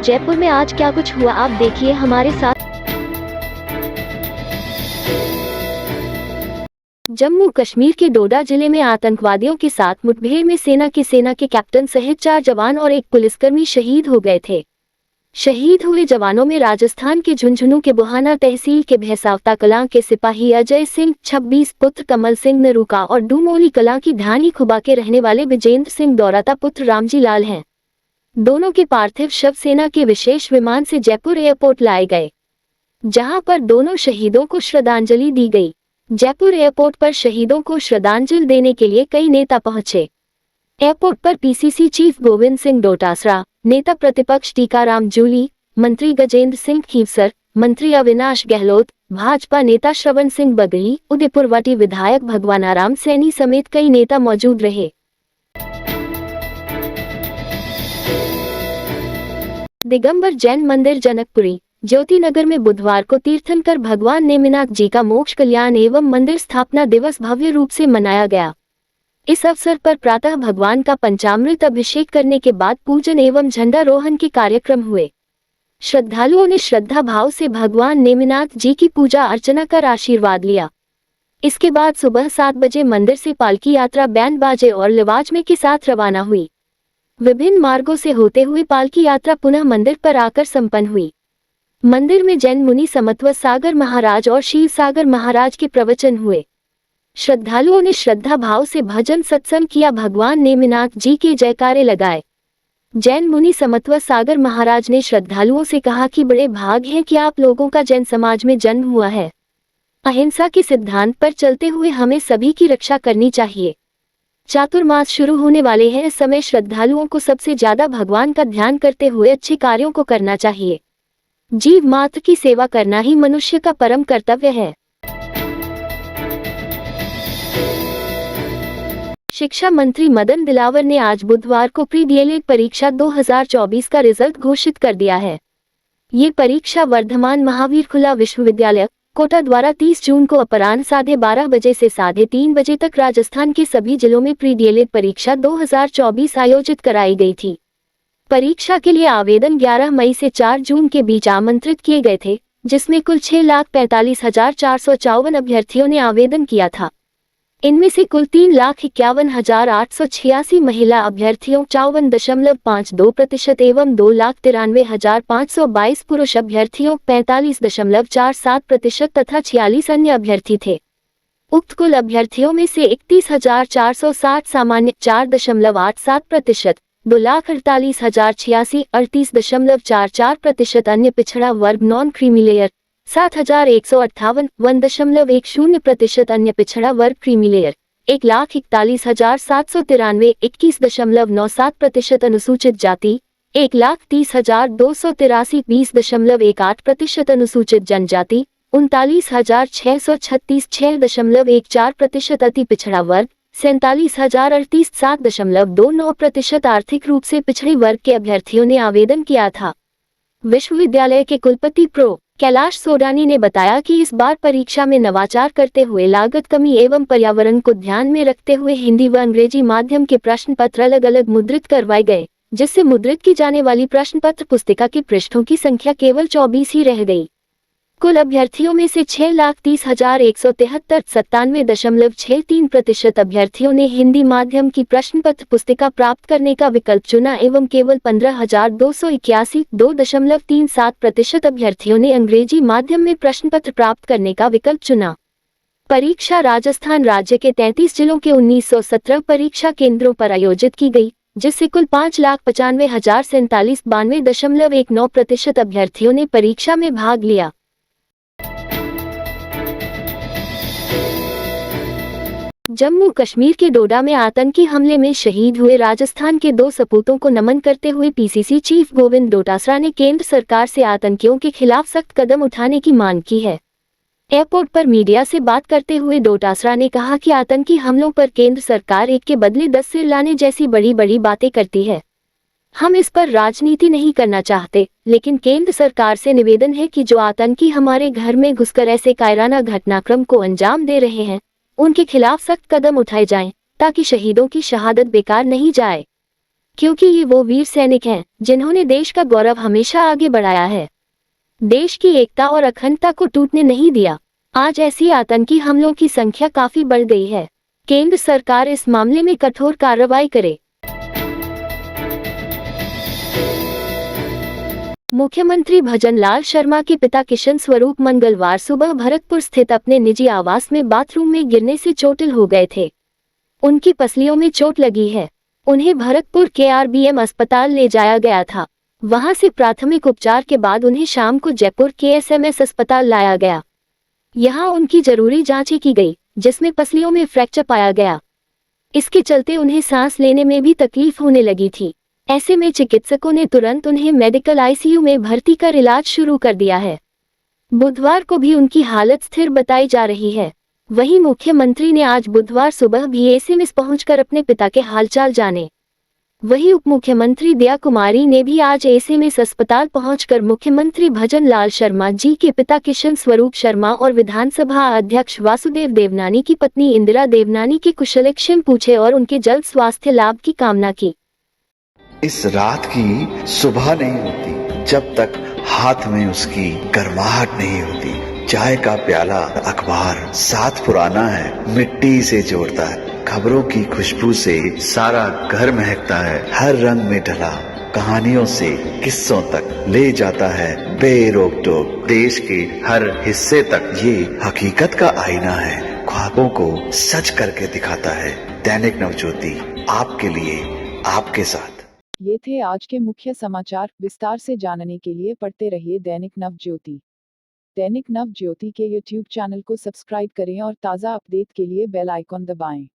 जयपुर में आज क्या कुछ हुआ, आप देखिए हमारे साथ। जम्मू कश्मीर के डोडा जिले में आतंकवादियों के साथ मुठभेड़ में सेना के कैप्टन सहित 4 जवान और एक पुलिसकर्मी शहीद हो गए थे। शहीद हुए जवानों में राजस्थान के झुंझुनू के बुहाना तहसील के भैसावता कलां के सिपाही अजय सिंह 26 पुत्र कमल सिंह नरूका और डूमोली कलां की ढानी खुबा के रहने वाले विजेंद्र सिंह दौराता पुत्र रामजी लाल हैं। दोनों के पार्थिव शव सेना के विशेष विमान से जयपुर एयरपोर्ट लाए गए, जहां पर दोनों शहीदों को श्रद्धांजलि दी गई। जयपुर एयरपोर्ट पर शहीदों को श्रद्धांजलि देने के लिए कई नेता पहुंचे। एयरपोर्ट पर पीसीसी चीफ गोविंद सिंह डोटासरा, नेता प्रतिपक्ष टीकाराम जूली, मंत्री गजेंद्र सिंह खीवसर, मंत्री अविनाश गहलोत, भाजपा नेता श्रवण सिंह बघेली, उदयपुरवाटी विधायक भगवानाराम सैनी समेत कई नेता मौजूद रहे। दिगंबर जैन मंदिर जनकपुरी ज्योतिनगर में बुधवार को तीर्थंकर भगवान नेमिनाथ जी का मोक्ष कल्याण एवं मंदिर स्थापना दिवस भव्य रूप से मनाया गया। इस अवसर पर प्रातः भगवान का पंचामृत अभिषेक करने के बाद पूजन एवं झंडारोहण के कार्यक्रम हुए। श्रद्धालुओं ने श्रद्धा भाव से भगवान नेमिनाथ जी की पूजा अर्चना कर आशीर्वाद लिया। इसके बाद सुबह 7 बजे मंदिर से पालकी यात्रा बैंड बाजे और लवाजमे के साथ रवाना हुई। विभिन्न मार्गों से होते हुए पालकी यात्रा पुनः मंदिर पर आकर संपन्न हुई। मंदिर में जैन मुनि समत्व सागर महाराज और शिव सागर महाराज के प्रवचन हुए। श्रद्धालुओं ने श्रद्धा भाव से भजन सत्संग किया, भगवान नेमिनाथ जी के जयकारे लगाए। जैन मुनि समत्व सागर महाराज ने श्रद्धालुओं से कहा कि बड़े भाग हैं कि आप लोगों का जैन समाज में जन्म हुआ है। अहिंसा के सिद्धांत पर चलते हुए हमें सभी की रक्षा करनी चाहिए। चातुर्मास शुरू होने वाले हैं, इस समय श्रद्धालुओं को सबसे ज्यादा भगवान का ध्यान करते हुए अच्छे कार्यों को करना चाहिए। जीव मात्र की सेवा करना ही मनुष्य का परम कर्तव्य है। शिक्षा मंत्री मदन दिलावर ने आज बुधवार को प्री डीएलएड परीक्षा 2024 का रिजल्ट घोषित कर दिया है। ये परीक्षा वर्धमान महावीर खुला विश्वविद्यालय कोटा द्वारा 30 जून को अपराह्न 12:30 बजे से 3:30 बजे तक राजस्थान के सभी जिलों में प्री डीएलएड परीक्षा 2024 आयोजित कराई गई थी। परीक्षा के लिए आवेदन 11 मई से 4 जून के बीच आमंत्रित किए गए थे, जिसमें कुल 6,45,454 अभ्यर्थियों ने आवेदन किया था। इनमें से कुल 3,51,886 महिला अभ्यर्थियों 54.52% एवं 2,93,522 पुरुष अभ्यर्थियों 45.47% तथा 46 अन्य अभ्यर्थी थे। उक्त कुल अभ्यर्थियों में से 31,460 सामान्य 4.87%, 2,48,086 38.44%, अन्य पिछड़ा वर्ग नॉन क्रीमी लेयर 7,158 1.10%, अन्य पिछड़ा वर्ग क्रीमी लेयर 1,41,793 21.97%, अनुसूचित जाति 1,30,283 20.18%, अनुसूचित जनजाति 39,636 6.14%, अति पिछड़ा वर्ग 47,038 7.29%। आर्थिक रूप से पिछड़े वर्ग के अभ्यर्थियों ने आवेदन किया था। विश्वविद्यालय के कुलपति प्रो कैलाश सोडानी ने बताया कि इस बार परीक्षा में नवाचार करते हुए लागत कमी एवं पर्यावरण को ध्यान में रखते हुए हिंदी व अंग्रेजी माध्यम के प्रश्न पत्र अलग अलग मुद्रित करवाए गए, जिससे मुद्रित की जाने वाली प्रश्न पत्र पुस्तिका के पृष्ठों की संख्या केवल 24 ही रह गई। कुल अभ्यर्थियों में से 6,30,173 97.63% अभ्यर्थियों ने हिंदी माध्यम की प्रश्न पत्र पुस्तिका प्राप्त करने का विकल्प चुना एवं केवल 15,281 2.37% अभ्यर्थियों ने अंग्रेजी माध्यम में प्रश्न पत्र प्राप्त करने का विकल्प चुना। परीक्षा राजस्थान राज्य के 33 जिलों के 1917 परीक्षा केंद्रों पर आयोजित की गई, जिससे कुल 5,95,047 92.19% अभ्यर्थियों ने परीक्षा में भाग लिया। जम्मू कश्मीर के डोडा में आतंकी हमले में शहीद हुए राजस्थान के 2 सपूतों को नमन करते हुए पीसीसी चीफ गोविंद डोटासरा ने केंद्र सरकार से आतंकियों के खिलाफ सख्त कदम उठाने की मांग की है। एयरपोर्ट पर मीडिया से बात करते हुए डोटासरा ने कहा कि आतंकी हमलों पर केंद्र सरकार एक के बदले 10 सिर लाने जैसी बड़ी बड़ी बातें करती है। हम इस पर राजनीति नहीं करना चाहते, लेकिन केंद्र सरकार से निवेदन है कि जो आतंकी हमारे घर में घुसकर ऐसे कायराना घटनाक्रम को अंजाम दे रहे हैं, उनके खिलाफ सख्त कदम उठाए जाएं, ताकि शहीदों की शहादत बेकार नहीं जाए। क्योंकि ये वो वीर सैनिक हैं जिन्होंने देश का गौरव हमेशा आगे बढ़ाया है, देश की एकता और अखंडता को टूटने नहीं दिया। आज ऐसी आतंकी हमलों की संख्या काफी बढ़ गई है। केंद्र सरकार इस मामले में कठोर कार्रवाई करे। मुख्यमंत्री भजनलाल शर्मा के पिता किशन स्वरूप मंगलवार सुबह भरतपुर स्थित अपने निजी आवास में बाथरूम में गिरने से चोटिल हो गए थे। उनकी पसलियों में चोट लगी है। उन्हें भरतपुर के आरबीएम अस्पताल ले जाया गया था। वहां से प्राथमिक उपचार के बाद उन्हें शाम को जयपुर के एसएमएस अस्पताल लाया गया। यहां उनकी जरूरी जांचें की गई, जिसमें पसलियों में फ्रैक्चर पाया गया। इसके चलते उन्हें सांस लेने में भी तकलीफ होने लगी थी। ऐसे में चिकित्सकों ने तुरंत उन्हें मेडिकल आईसीयू में भर्ती कर इलाज शुरू कर दिया है। बुधवार को भी उनकी हालत स्थिर बताई जा रही है। वहीं मुख्यमंत्री ने आज बुधवार सुबह भी एसएमएस पहुंचकर अपने पिता के हालचाल जाने। वहीं उप मुख्यमंत्री दया कुमारी ने भी आज एसएमएस अस्पताल पहुंचकर मुख्यमंत्री भजनलाल शर्मा जी के पिता किशन स्वरूप शर्मा और विधानसभा अध्यक्ष वासुदेव देवनानी की पत्नी इंदिरा देवनानी के कुशलक्षेम पूछे और उनके जल्द स्वास्थ्य लाभ की कामना की। इस रात की सुबह नहीं होती जब तक हाथ में उसकी गर्माहट नहीं होती। चाय का प्याला, अखबार साथ पुराना है, मिट्टी से जोड़ता है। खबरों की खुशबू से सारा घर महकता है। हर रंग में ढला कहानियों से किस्सों तक ले जाता है बेरोक टोक। देश के हर हिस्से तक ये हकीकत का आईना है। ख्वाबों को सच करके दिखाता है। दैनिक नवज्योति, आपके लिए, आपके साथ। ये थे आज के मुख्य समाचार। विस्तार से जानने के लिए पढ़ते रहिए दैनिक नवज्योति। दैनिक नवज्योति के YouTube चैनल को सब्सक्राइब करें और ताज़ा अपडेट के लिए बेल आइकॉन दबाएं।